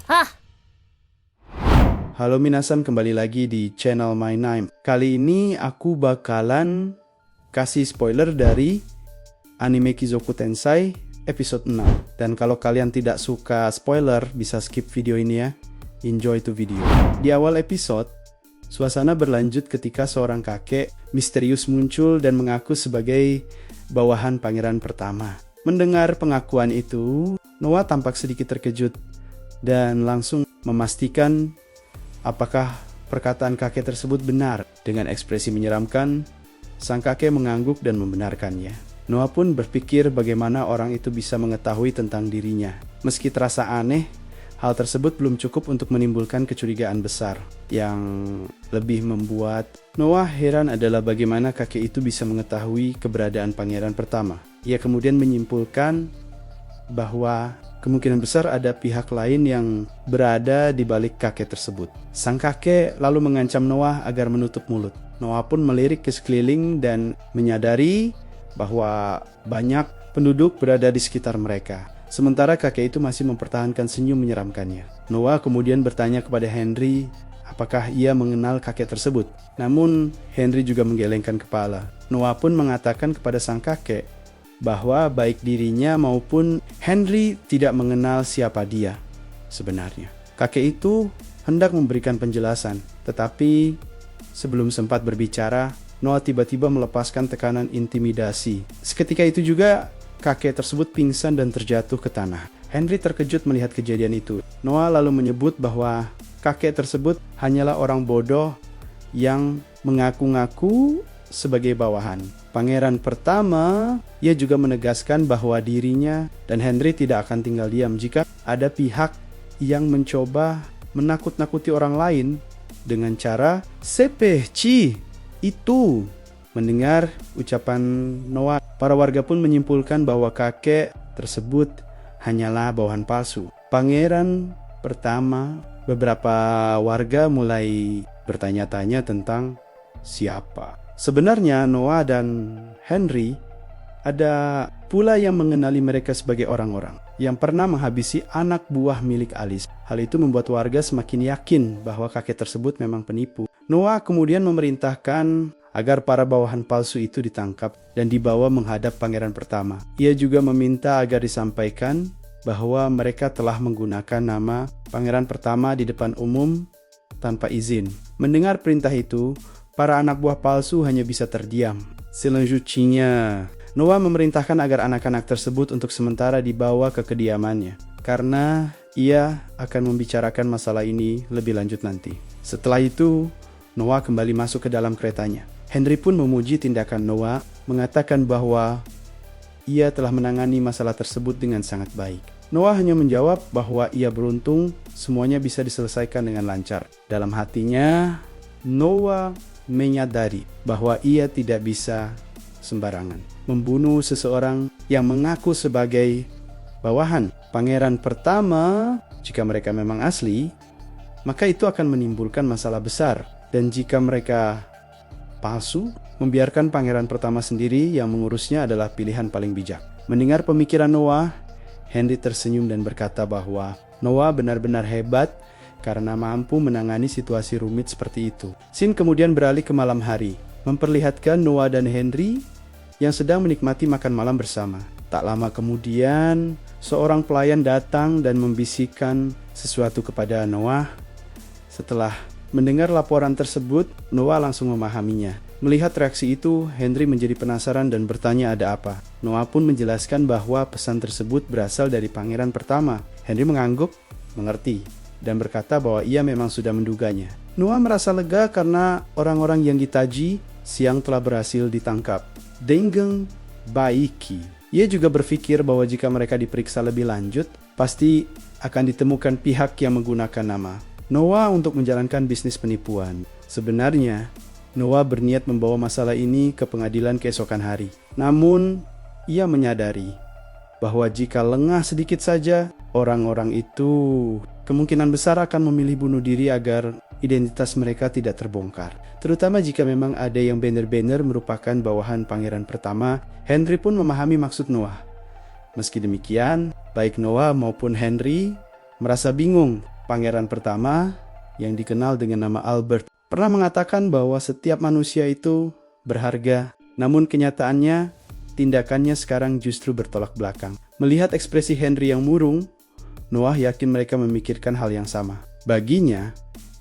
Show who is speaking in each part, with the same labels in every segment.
Speaker 1: Hah,
Speaker 2: Halo minasan, kembali lagi di channel My Name. Kali ini aku bakalan kasih spoiler dari anime Kizoku Tensei episode 6. Dan kalau kalian tidak suka spoiler, bisa skip video ini ya. Enjoy to video. Di awal episode, suasana berlanjut ketika seorang kakek misterius muncul dan mengaku sebagai bawahan pangeran pertama. Mendengar pengakuan itu, Noah tampak sedikit terkejut dan langsung memastikan apakah perkataan kakek tersebut benar. Dengan ekspresi menyeramkan, sang kakek mengangguk dan membenarkannya. Noah pun berpikir bagaimana orang itu bisa mengetahui tentang dirinya. Meski terasa aneh, hal tersebut belum cukup untuk menimbulkan kecurigaan besar. Yang lebih membuat Noah heran adalah bagaimana kakek itu bisa mengetahui keberadaan pangeran pertama. Ia kemudian menyimpulkan bahwa kemungkinan besar ada pihak lain yang berada di balik kakek tersebut. Sang kakek lalu mengancam Noah agar menutup mulut. Noah pun melirik ke sekeliling dan menyadari bahwa banyak penduduk berada di sekitar mereka. Sementara kakek itu masih mempertahankan senyum menyeramkannya. Noah kemudian bertanya kepada Henry apakah ia mengenal kakek tersebut. Namun Henry juga menggelengkan kepala. Noah pun mengatakan kepada sang kakek bahwa baik dirinya maupun Henry tidak mengenal siapa dia sebenarnya. Kakek itu hendak memberikan penjelasan, tetapi sebelum sempat berbicara, Noah tiba-tiba melepaskan tekanan intimidasi. Seketika itu juga kakek tersebut pingsan dan terjatuh ke tanah. Henry terkejut melihat kejadian itu. Noah lalu menyebut bahwa kakek tersebut hanyalah orang bodoh yang mengaku-ngaku sebagai bawahan pangeran pertama. Ia juga menegaskan bahwa dirinya dan Henry tidak akan tinggal diam jika ada pihak yang mencoba menakut-nakuti orang lain dengan cara sepeci itu. Mendengar ucapan Noah, para warga pun menyimpulkan bahwa kakek tersebut hanyalah bawahan palsu pangeran pertama. Beberapa warga mulai bertanya-tanya tentang siapa sebenarnya Noah dan Henry. Ada pula yang mengenali mereka sebagai orang-orang yang pernah menghabisi anak buah milik Alice. Hal itu membuat warga semakin yakin bahwa kakek tersebut memang penipu. Noah kemudian memerintahkan agar para bawahan palsu itu ditangkap dan dibawa menghadap pangeran pertama. Ia juga meminta agar disampaikan bahwa mereka telah menggunakan nama pangeran pertama di depan umum tanpa izin. Mendengar perintah itu, para anak buah palsu hanya bisa terdiam. Selanjutnya, Noah memerintahkan agar anak-anak tersebut untuk sementara dibawa ke kediamannya, karena ia akan membicarakan masalah ini lebih lanjut nanti. Setelah itu, Noah kembali masuk ke dalam keretanya. Henry pun memuji tindakan Noah, mengatakan bahwa ia telah menangani masalah tersebut dengan sangat baik. Noah hanya menjawab bahwa ia beruntung semuanya bisa diselesaikan dengan lancar. Dalam hatinya, Noah menyadari bahwa ia tidak bisa sembarangan membunuh seseorang yang mengaku sebagai bawahan pangeran pertama. Jika mereka memang asli, maka itu akan menimbulkan masalah besar. Dan jika mereka palsu, membiarkan pangeran pertama sendiri yang mengurusnya adalah pilihan paling bijak. Mendengar pemikiran Noah, Henry tersenyum dan berkata bahwa Noah benar-benar hebat karena mampu menangani situasi rumit seperti itu. Scene kemudian beralih ke malam hari, memperlihatkan Noah dan Henry yang sedang menikmati makan malam bersama. Tak lama kemudian, seorang pelayan datang dan membisikkan sesuatu kepada Noah. Setelah mendengar laporan tersebut, Noah langsung memahaminya. Melihat reaksi itu, Henry menjadi penasaran dan bertanya ada apa. Noah pun menjelaskan bahwa pesan tersebut berasal dari pangeran pertama. Henry mengangguk, mengerti, dan berkata bahwa ia memang sudah menduganya. Noah merasa lega karena orang-orang yang ditaji siang telah berhasil ditangkap. Dengen Baiki. Ia juga berpikir bahwa jika mereka diperiksa lebih lanjut, pasti akan ditemukan pihak yang menggunakan nama Noah untuk menjalankan bisnis penipuan. Sebenarnya, Noah berniat membawa masalah ini ke pengadilan keesokan hari. Namun, ia menyadari bahwa jika lengah sedikit saja, orang-orang itu kemungkinan besar akan memilih bunuh diri agar identitas mereka tidak terbongkar. Terutama jika memang ada yang benar-benar merupakan bawahan pangeran pertama. Henry pun memahami maksud Noah. Meski demikian, baik Noah maupun Henry merasa bingung pangeran pertama yang dikenal dengan nama Albert, pernah mengatakan bahwa setiap manusia itu berharga, namun kenyataannya tindakannya sekarang justru bertolak belakang. Melihat ekspresi Henry yang murung, Noah yakin mereka memikirkan hal yang sama. Baginya,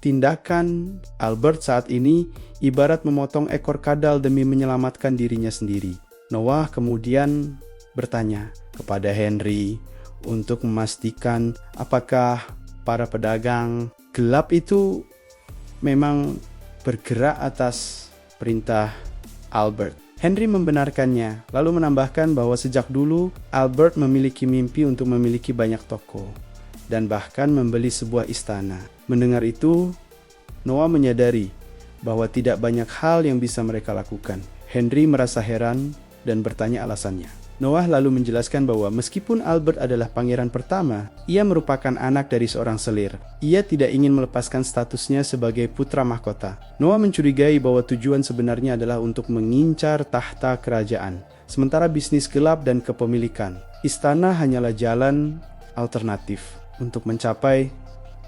Speaker 2: tindakan Albert saat ini ibarat memotong ekor kadal demi menyelamatkan dirinya sendiri. Noah kemudian bertanya kepada Henry untuk memastikan apakah para pedagang gelap itu memang bergerak atas perintah Albert. Henry membenarkannya, lalu menambahkan bahwa sejak dulu Albert memiliki mimpi untuk memiliki banyak toko dan bahkan membeli sebuah istana. Mendengar itu, Noah menyadari bahwa tidak banyak hal yang bisa mereka lakukan. Henry merasa heran dan bertanya alasannya. Noah lalu menjelaskan bahwa meskipun Albert adalah pangeran pertama, ia merupakan anak dari seorang selir. Ia tidak ingin melepaskan statusnya sebagai putra mahkota. Noah mencurigai bahwa tujuan sebenarnya adalah untuk mengincar tahta kerajaan. Sementara bisnis gelap dan kepemilikan, istana hanyalah jalan alternatif untuk mencapai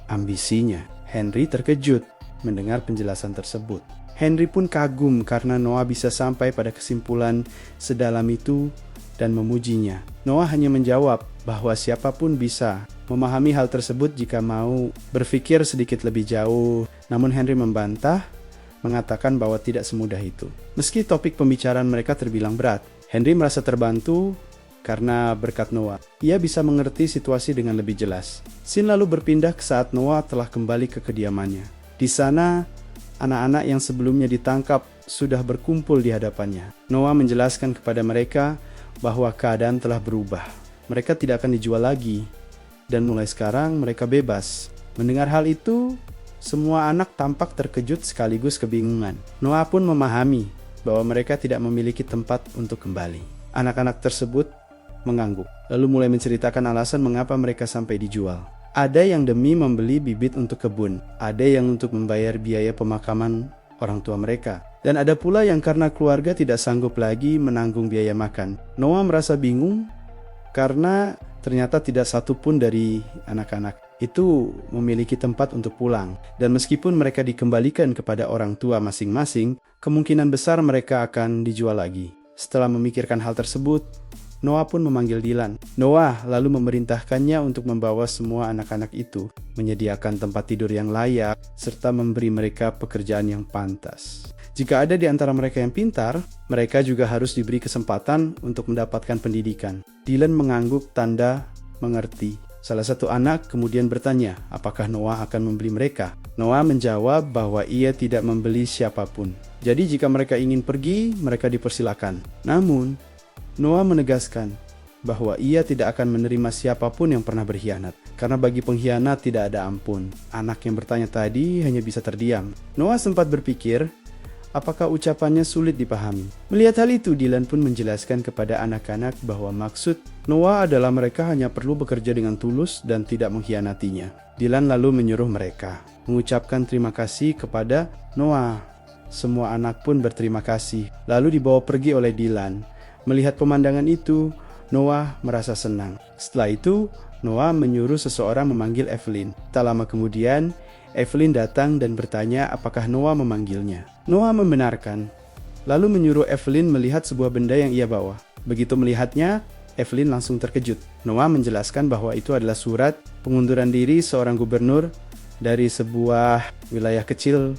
Speaker 2: ambisinya. Henry terkejut mendengar penjelasan tersebut. Henry pun kagum karena Noah bisa sampai pada kesimpulan sedalam itu dan memujinya. Noah hanya menjawab bahwa siapapun bisa memahami hal tersebut jika mau berpikir sedikit lebih jauh. Namun Henry membantah, mengatakan bahwa tidak semudah itu. Meski topik pembicaraan mereka terbilang berat, Henry merasa terbantu karena berkat Noah. Ia bisa mengerti situasi dengan lebih jelas. Scene lalu berpindah ke saat Noah telah kembali ke kediamannya. Di sana, anak-anak yang sebelumnya ditangkap sudah berkumpul di hadapannya. Noah menjelaskan kepada mereka bahwa keadaan telah berubah. Mereka tidak akan dijual lagi, dan mulai sekarang mereka bebas. Mendengar hal itu, semua anak tampak terkejut sekaligus kebingungan. Noah pun memahami bahwa mereka tidak memiliki tempat untuk kembali. Anak-anak tersebut mengangguk, lalu mulai menceritakan alasan mengapa mereka sampai dijual. Ada yang demi membeli bibit untuk kebun, ada yang untuk membayar biaya pemakaman orang tua mereka, dan ada pula yang karena keluarga tidak sanggup lagi menanggung biaya makan. Noah merasa bingung karena ternyata tidak satu pun dari anak-anak itu memiliki tempat untuk pulang. Dan meskipun mereka dikembalikan kepada orang tua masing-masing, kemungkinan besar mereka akan dijual lagi. Setelah memikirkan hal tersebut, Noah pun memanggil Dylan. Noah lalu memerintahkannya untuk membawa semua anak-anak itu, menyediakan tempat tidur yang layak, serta memberi mereka pekerjaan yang pantas. Jika ada di antara mereka yang pintar, mereka juga harus diberi kesempatan untuk mendapatkan pendidikan. Dylan mengangguk tanda mengerti. Salah satu anak kemudian bertanya, apakah Noah akan membeli mereka? Noah menjawab bahwa ia tidak membeli siapapun. Jadi jika mereka ingin pergi, mereka dipersilakan. Namun, Noah menegaskan bahwa ia tidak akan menerima siapapun yang pernah berkhianat, karena bagi pengkhianat tidak ada ampun. Anak yang bertanya tadi hanya bisa terdiam. Noah sempat berpikir, apakah ucapannya sulit dipahami. Melihat hal itu, Dylan pun menjelaskan kepada anak-anak bahwa maksud Noah adalah mereka hanya perlu bekerja dengan tulus dan tidak mengkhianatinya. Dylan lalu menyuruh mereka mengucapkan terima kasih kepada Noah. Semua anak pun berterima kasih, lalu dibawa pergi oleh Dylan. Melihat pemandangan itu, Noah merasa senang. Setelah itu, Noah menyuruh seseorang memanggil Evelyn. Tak lama kemudian, Evelyn datang dan bertanya apakah Noah memanggilnya. Noah membenarkan, lalu menyuruh Evelyn melihat sebuah benda yang ia bawa. Begitu melihatnya, Evelyn langsung terkejut. Noah menjelaskan bahwa itu adalah surat pengunduran diri seorang gubernur dari sebuah wilayah kecil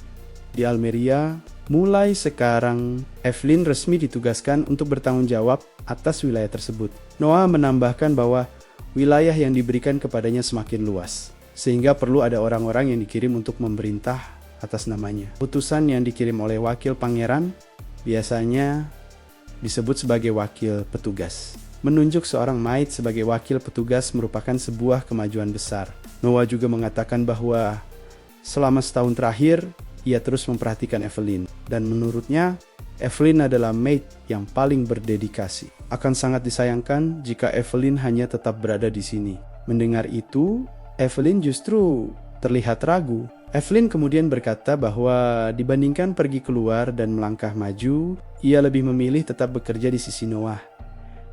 Speaker 2: di Almeria. Mulai sekarang, Evelyn resmi ditugaskan untuk bertanggung jawab atas wilayah tersebut. Noah menambahkan bahwa wilayah yang diberikan kepadanya semakin luas, sehingga perlu ada orang-orang yang dikirim untuk memerintah atas namanya. Utusan yang dikirim oleh wakil pangeran biasanya disebut sebagai wakil petugas. Menunjuk seorang maid sebagai wakil petugas merupakan sebuah kemajuan besar. Noah juga mengatakan bahwa selama setahun terakhir, ia terus memperhatikan Evelyn, dan menurutnya, Evelyn adalah maid yang paling berdedikasi. Akan sangat disayangkan jika Evelyn hanya tetap berada di sini. Mendengar itu, Evelyn justru terlihat ragu. Evelyn kemudian berkata bahwa dibandingkan pergi keluar dan melangkah maju, ia lebih memilih tetap bekerja di sisi Noah.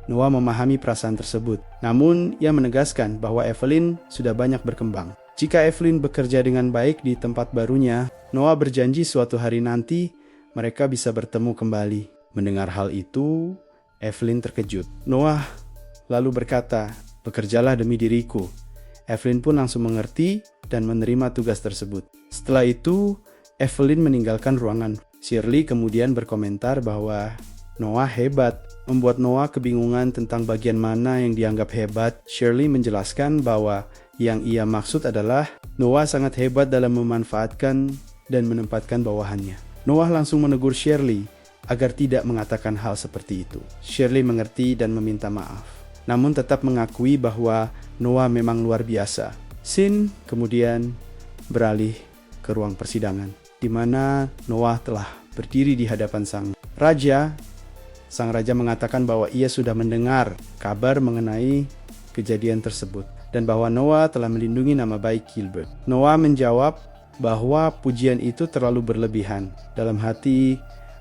Speaker 2: Noah memahami perasaan tersebut, namun ia menegaskan bahwa Evelyn sudah banyak berkembang. Jika Evelyn bekerja dengan baik di tempat barunya, Noah berjanji suatu hari nanti mereka bisa bertemu kembali. Mendengar hal itu, Evelyn terkejut. Noah lalu berkata, "Bekerjalah demi diriku." Evelyn pun langsung mengerti dan menerima tugas tersebut. Setelah itu, Evelyn meninggalkan ruangan. Shirley kemudian berkomentar bahwa Noah hebat. Membuat Noah kebingungan tentang bagian mana yang dianggap hebat. Shirley menjelaskan bahwa yang ia maksud adalah Noah sangat hebat dalam memanfaatkan dan menempatkan bawahannya. Noah langsung menegur Shirley agar tidak mengatakan hal seperti itu. Shirley mengerti dan meminta maaf, namun tetap mengakui bahwa Noah memang luar biasa. Scene kemudian beralih ke ruang persidangan, di mana Noah telah berdiri di hadapan sang raja. Sang raja mengatakan bahwa ia sudah mendengar kabar mengenai kejadian tersebut dan bahwa Noah telah melindungi nama baik Gilbert. Noah menjawab bahwa pujian itu terlalu berlebihan. Dalam hati,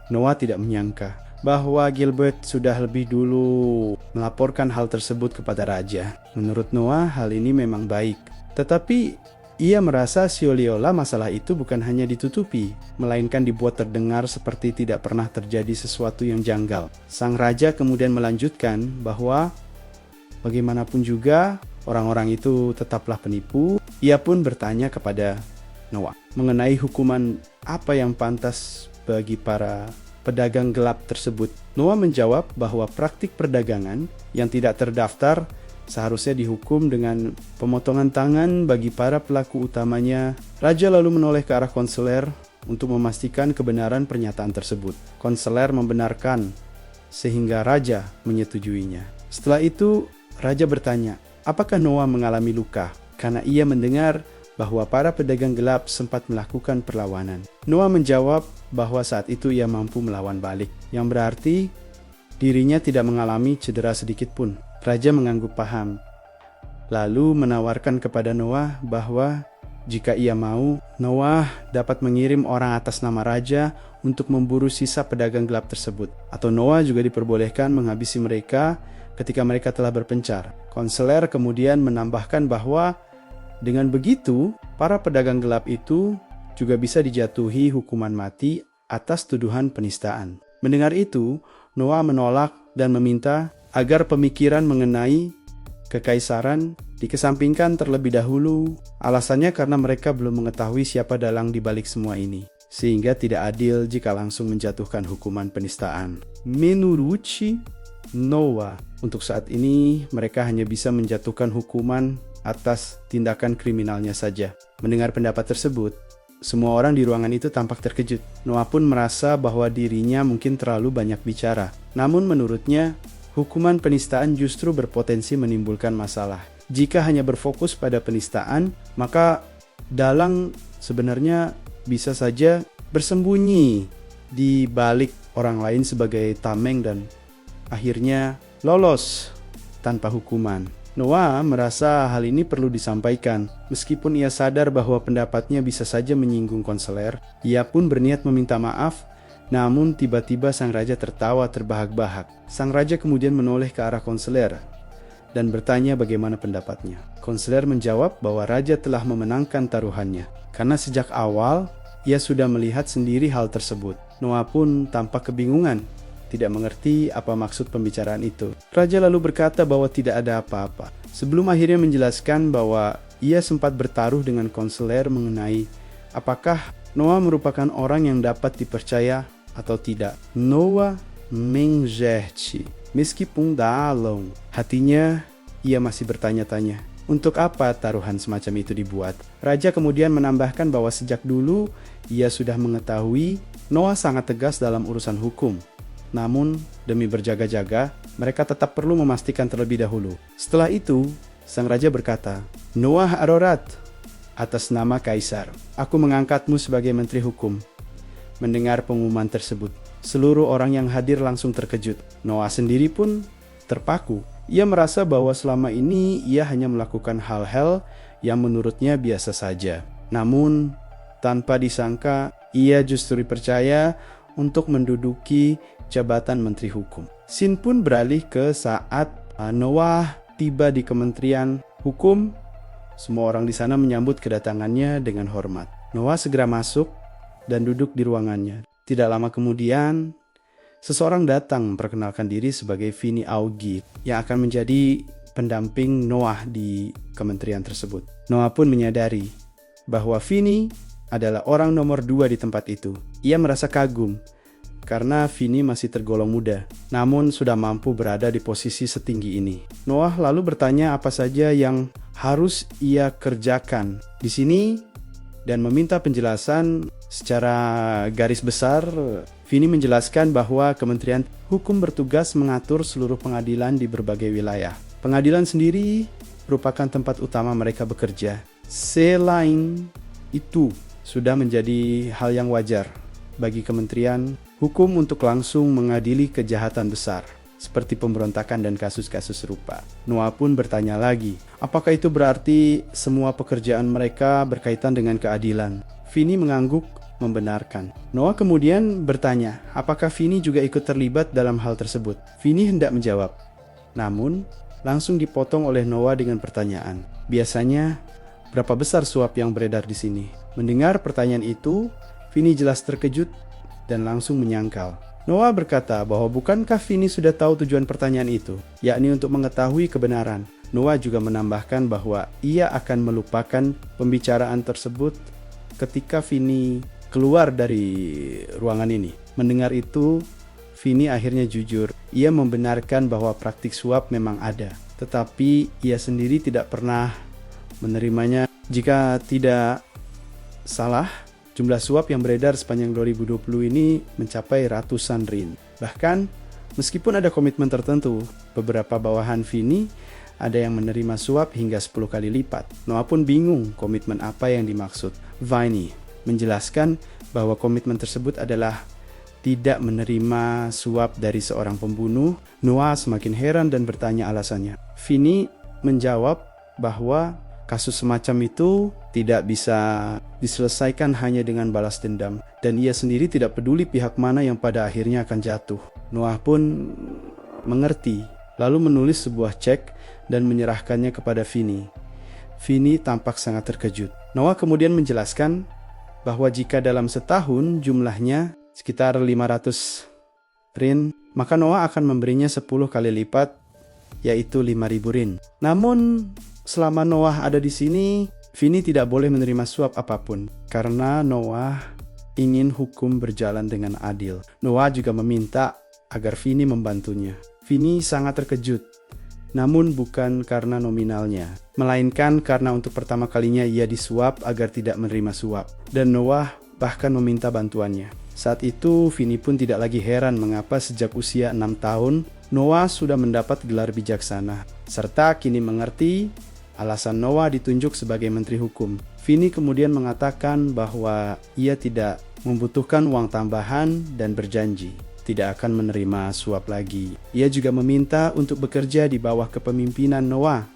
Speaker 2: Noah tidak menyangka bahwa Gilbert sudah lebih dulu melaporkan hal tersebut kepada raja. Menurut Noah, hal ini memang baik. Tetapi ia merasa seolah-olah masalah itu bukan hanya ditutupi, melainkan dibuat terdengar seperti tidak pernah terjadi sesuatu yang janggal. Sang raja kemudian melanjutkan bahwa bagaimanapun juga orang-orang itu tetaplah penipu. Ia pun bertanya kepada Noah mengenai hukuman apa yang pantas bagi para pedagang gelap tersebut. Noah menjawab bahwa praktik perdagangan yang tidak terdaftar seharusnya dihukum dengan pemotongan tangan bagi para pelaku utamanya. Raja lalu menoleh ke arah konselor untuk memastikan kebenaran pernyataan tersebut. Konselor membenarkan sehingga raja menyetujuinya. Setelah itu, raja bertanya, apakah Noah mengalami luka? Karena ia mendengar bahwa para pedagang gelap sempat melakukan perlawanan. Noah menjawab bahwa saat itu ia mampu melawan balik, yang berarti dirinya tidak mengalami cedera sedikit pun. Raja mengangguk paham, lalu menawarkan kepada Noah bahwa jika ia mau, Noah dapat mengirim orang atas nama raja untuk memburu sisa pedagang gelap tersebut. Atau Noah juga diperbolehkan menghabisi mereka ketika mereka telah berpencar. Konselor kemudian menambahkan bahwa dengan begitu, para pedagang gelap itu juga bisa dijatuhi hukuman mati atas tuduhan penistaan. Mendengar itu, Noah menolak dan meminta agar pemikiran mengenai kekaisaran dikesampingkan terlebih dahulu. Alasannya karena mereka belum mengetahui siapa dalang di balik semua ini, sehingga tidak adil jika langsung menjatuhkan hukuman penistaan. Menurut Noah, untuk saat ini mereka hanya bisa menjatuhkan hukuman atas tindakan kriminalnya saja. Mendengar pendapat tersebut, semua orang di ruangan itu tampak terkejut. Noah pun merasa bahwa dirinya mungkin terlalu banyak bicara. Namun menurutnya, hukuman penistaan justru berpotensi menimbulkan masalah. Jika hanya berfokus pada penistaan, maka dalang sebenarnya bisa saja bersembunyi di balik orang lain sebagai tameng dan akhirnya lolos tanpa hukuman. Noah merasa hal ini perlu disampaikan. Meskipun ia sadar bahwa pendapatnya bisa saja menyinggung konselor, ia pun berniat meminta maaf. Namun tiba-tiba sang raja tertawa terbahak-bahak. Sang raja kemudian menoleh ke arah konselor dan bertanya bagaimana pendapatnya. Konselor menjawab bahwa raja telah memenangkan taruhannya karena sejak awal ia sudah melihat sendiri hal tersebut. Noah pun tampak kebingungan, tidak mengerti apa maksud pembicaraan itu. Raja lalu berkata bahwa tidak ada apa-apa, sebelum akhirnya menjelaskan bahwa ia sempat bertaruh dengan konselor mengenai apakah Noah merupakan orang yang dapat dipercaya atau tidak. Noah mengerti, meskipun dalam hatinya ia masih bertanya-tanya, untuk apa taruhan semacam itu dibuat? Raja kemudian menambahkan bahwa sejak dulu ia sudah mengetahui Noah sangat tegas dalam urusan hukum. Namun, demi berjaga-jaga, mereka tetap perlu memastikan terlebih dahulu. Setelah itu, sang raja berkata, Noah Arorat, atas nama Kaisar, aku mengangkatmu sebagai menteri hukum. Mendengar pengumuman tersebut, seluruh orang yang hadir langsung terkejut. Noah sendiri pun terpaku. Ia merasa bahwa selama ini ia hanya melakukan hal-hal yang menurutnya biasa saja. Namun, tanpa disangka, ia justru dipercaya untuk menduduki jabatan menteri hukum. Scene pun beralih ke saat Noah tiba di Kementerian Hukum Semua orang di sana menyambut kedatangannya dengan hormat. Noah segera masuk dan duduk di ruangannya. Tidak lama kemudian, seseorang datang memperkenalkan diri sebagai Vinnie Augie yang akan menjadi pendamping Noah di kementerian tersebut. Noah pun menyadari bahwa Vinnie adalah orang nomor 2 di tempat itu. Ia merasa kagum karena Vinnie masih tergolong muda, namun sudah mampu berada di posisi setinggi ini. Noah lalu bertanya apa saja yang harus ia kerjakan di sini dan meminta penjelasan secara garis besar. Vinnie menjelaskan bahwa Kementerian Hukum bertugas mengatur seluruh pengadilan di berbagai wilayah. Pengadilan sendiri merupakan tempat utama mereka bekerja. Selain itu, sudah menjadi hal yang wajar bagi Kementerian Hukum untuk langsung mengadili kejahatan besar, seperti pemberontakan dan kasus-kasus serupa. Noah pun bertanya lagi, apakah itu berarti semua pekerjaan mereka berkaitan dengan keadilan? Vinnie mengangguk membenarkan. Noah kemudian bertanya, apakah Vinnie juga ikut terlibat dalam hal tersebut? Vinnie hendak menjawab, namun langsung dipotong oleh Noah dengan pertanyaan, biasanya berapa besar suap yang beredar di sini? Mendengar pertanyaan itu, Vinnie jelas terkejut dan langsung menyangkal. Noah berkata bahwa bukankah Vinnie sudah tahu tujuan pertanyaan itu, yakni untuk mengetahui kebenaran. Noah juga menambahkan bahwa ia akan melupakan pembicaraan tersebut ketika Vinnie keluar dari ruangan ini. Mendengar itu, Vinnie akhirnya jujur. Ia membenarkan bahwa praktik suap memang ada, tetapi ia sendiri tidak pernah menerimanya. Jika tidak salah, jumlah suap yang beredar sepanjang 2020 ini mencapai ratusan rin. Bahkan, meskipun ada komitmen tertentu, beberapa bawahan Vinnie ada yang menerima suap hingga 10 kali lipat. Noah pun bingung komitmen apa yang dimaksud. Vinnie menjelaskan bahwa komitmen tersebut adalah tidak menerima suap dari seorang pembunuh. Noah semakin heran dan bertanya alasannya. Vinnie menjawab bahwa kasus semacam itu tidak bisa diselesaikan hanya dengan balas dendam, dan ia sendiri tidak peduli pihak mana yang pada akhirnya akan jatuh. Noah pun mengerti, lalu menulis sebuah cek dan menyerahkannya kepada Vinnie. Vinnie tampak sangat terkejut. Noah kemudian menjelaskan bahwa jika dalam setahun jumlahnya sekitar 500 rin, maka Noah akan memberinya 10 kali lipat, yaitu 5.000 rin. Namun, selama Noah ada di sini, Vinnie tidak boleh menerima suap apapun karena Noah ingin hukum berjalan dengan adil. Noah juga meminta agar Vinnie membantunya. Vinnie sangat terkejut, namun bukan karena nominalnya, melainkan karena untuk pertama kalinya ia disuap agar tidak menerima suap. Dan Noah bahkan meminta bantuannya. Saat itu, Vinnie pun tidak lagi heran mengapa sejak usia 6 tahun, Noah sudah mendapat gelar bijaksana, serta kini mengerti alasan Noah ditunjuk sebagai Menteri Hukum. Vinnie kemudian mengatakan bahwa ia tidak membutuhkan uang tambahan dan berjanji tidak akan menerima suap lagi. Ia juga meminta untuk bekerja di bawah kepemimpinan Noah.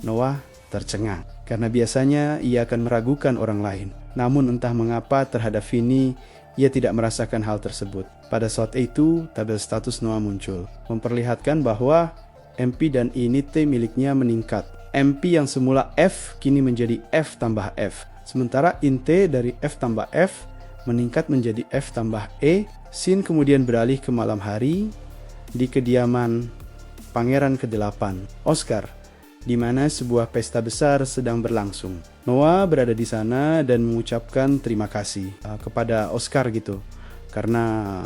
Speaker 2: Noah tercengang karena biasanya ia akan meragukan orang lain. Namun entah mengapa terhadap Vinnie, ia tidak merasakan hal tersebut. Pada saat itu, tabel status Noah muncul, memperlihatkan bahwa MP dan INIT miliknya meningkat. MP yang semula F kini menjadi F tambah F. Sementara INT dari F tambah F meningkat menjadi F tambah E. Sin kemudian beralih ke malam hari di kediaman Pangeran ke-8, Oscar, di mana sebuah pesta besar sedang berlangsung. Noah berada di sana dan mengucapkan terima kasih kepada Oscar gitu, karena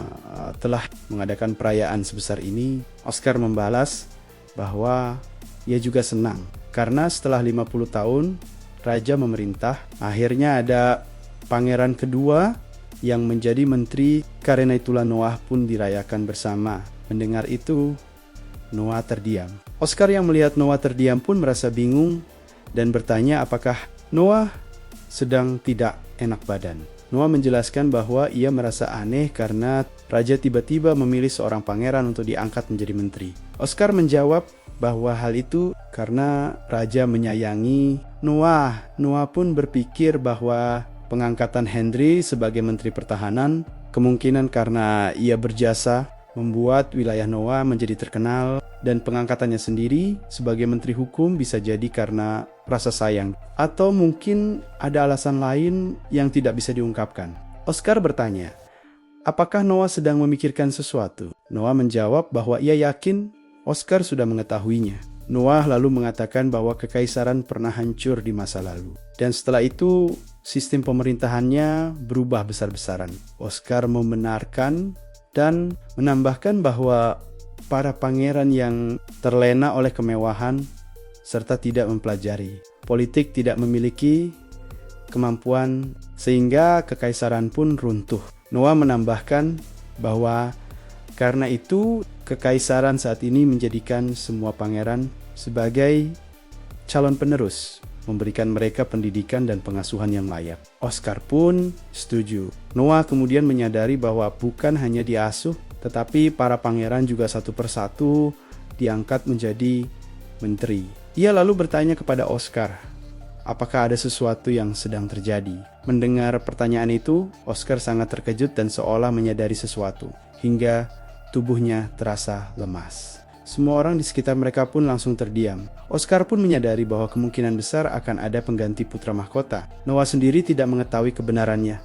Speaker 2: telah mengadakan perayaan sebesar ini. Oscar membalas bahwa ia juga senang karena setelah 50 tahun raja memerintah, akhirnya ada pangeran kedua yang menjadi menteri. Karena itulah Noah pun dirayakan bersama. Mendengar itu, Noah terdiam. Oscar yang melihat Noah terdiam pun merasa bingung dan bertanya apakah Noah sedang tidak enak badan. Noah menjelaskan bahwa ia merasa aneh karena raja tiba-tiba memilih seorang pangeran untuk diangkat menjadi menteri. Oscar menjawab bahwa hal itu karena raja menyayangi Noah. Noah pun berpikir bahwa pengangkatan Henry sebagai menteri pertahanan kemungkinan karena ia berjasa membuat wilayah Noah menjadi terkenal Dan pengangkatannya sendiri sebagai menteri hukum bisa jadi karena rasa sayang. Atau mungkin ada alasan lain yang tidak bisa diungkapkan. Oscar bertanya, apakah Noah sedang memikirkan sesuatu? Noah menjawab bahwa ia yakin Oscar sudah mengetahuinya. Noah lalu mengatakan bahwa kekaisaran pernah hancur di masa lalu. Dan setelah itu, sistem pemerintahannya berubah besar-besaran. Oscar membenarkan dan menambahkan bahwa para pangeran yang terlena oleh kemewahan serta tidak mempelajari politik tidak memiliki kemampuan sehingga kekaisaran pun runtuh. Noah menambahkan bahwa karena itu kekaisaran saat ini menjadikan semua pangeran sebagai calon penerus, memberikan mereka pendidikan dan pengasuhan yang layak. Oscar pun setuju. Noah kemudian menyadari bahwa bukan hanya diasuh, tetapi para pangeran juga satu persatu diangkat menjadi menteri. Ia lalu bertanya kepada Oscar, apakah ada sesuatu yang sedang terjadi? Mendengar pertanyaan itu, Oscar sangat terkejut dan seolah menyadari sesuatu, hingga tubuhnya terasa lemas. Semua orang di sekitar mereka pun langsung terdiam. Oscar pun menyadari bahwa kemungkinan besar akan ada pengganti putra mahkota. Noah sendiri tidak mengetahui kebenarannya.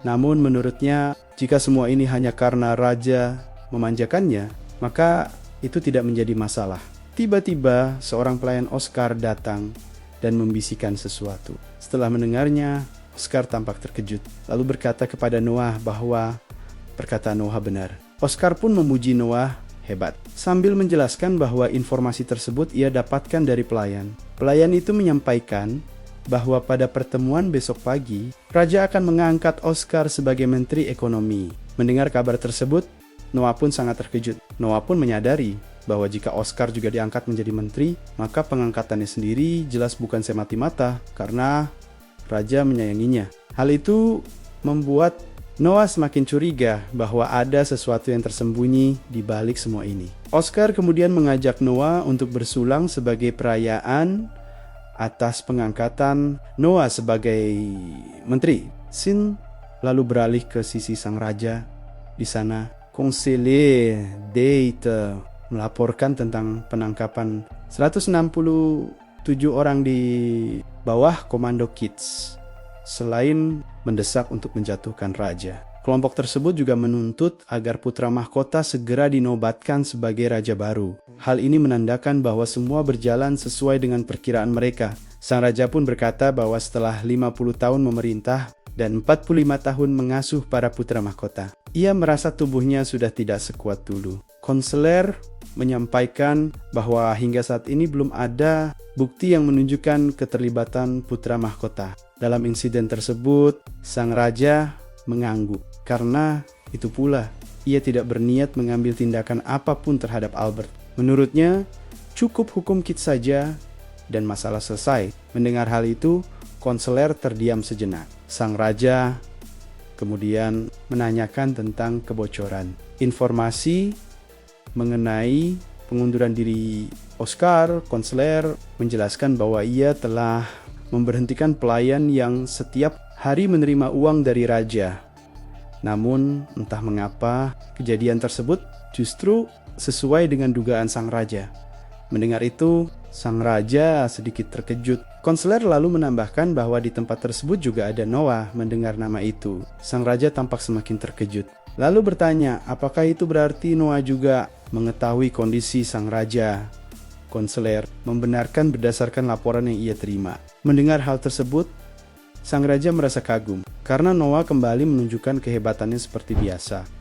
Speaker 2: Namun menurutnya, jika semua ini hanya karena raja memanjakannya, maka itu tidak menjadi masalah. Tiba-tiba, seorang pelayan Oscar datang dan membisikkan sesuatu. Setelah mendengarnya, Oscar tampak terkejut, lalu berkata kepada Noah bahwa perkataan Noah benar. Oscar pun memuji Noah hebat, sambil menjelaskan bahwa informasi tersebut ia dapatkan dari pelayan. Pelayan itu menyampaikan bahwa pada pertemuan besok pagi, Raja akan mengangkat Oscar sebagai Menteri Ekonomi. Mendengar kabar tersebut, Noah pun sangat terkejut. Noah pun menyadari bahwa jika Oscar juga diangkat menjadi menteri, maka pengangkatannya sendiri jelas bukan semata-mata karena Raja menyayanginya. Hal itu membuat Noah semakin curiga bahwa ada sesuatu yang tersembunyi di balik semua ini. Oscar kemudian mengajak Noah untuk bersulang sebagai perayaan atas pengangkatan Noah sebagai menteri. Sin lalu beralih ke sisi sang raja. Di sana, Conseiller d'État melaporkan tentang penangkapan 167 orang di bawah komando Kitz. Selain mendesak untuk menjatuhkan raja, kelompok tersebut juga menuntut agar putra mahkota segera dinobatkan sebagai raja baru. Hal ini menandakan bahwa semua berjalan sesuai dengan perkiraan mereka. Sang raja pun berkata bahwa setelah 50 tahun memerintah dan 45 tahun mengasuh para putra mahkota, ia merasa tubuhnya sudah tidak sekuat dulu. Konselor menyampaikan bahwa hingga saat ini belum ada bukti yang menunjukkan keterlibatan putra mahkota. Dalam insiden tersebut, sang raja mengangguk. Karena itu pula, ia tidak berniat mengambil tindakan apapun terhadap Albert. Menurutnya, cukup hukum Kitz saja dan masalah selesai. Mendengar hal itu, konselor terdiam sejenak. Sang raja kemudian menanyakan tentang kebocoran informasi mengenai pengunduran diri Oscar. Konselor menjelaskan bahwa ia telah memberhentikan pelayan yang setiap hari menerima uang dari raja. Namun, entah mengapa kejadian tersebut justru sesuai dengan dugaan sang raja. Mendengar itu, sang raja sedikit terkejut. Konselor lalu menambahkan bahwa di tempat tersebut juga ada Noah. Mendengar nama itu, sang raja tampak semakin terkejut. Lalu bertanya, apakah itu berarti Noah juga mengetahui kondisi sang raja? Konselor membenarkan berdasarkan laporan yang ia terima. Mendengar hal tersebut, sang raja merasa kagum karena Noah kembali menunjukkan kehebatannya seperti biasa.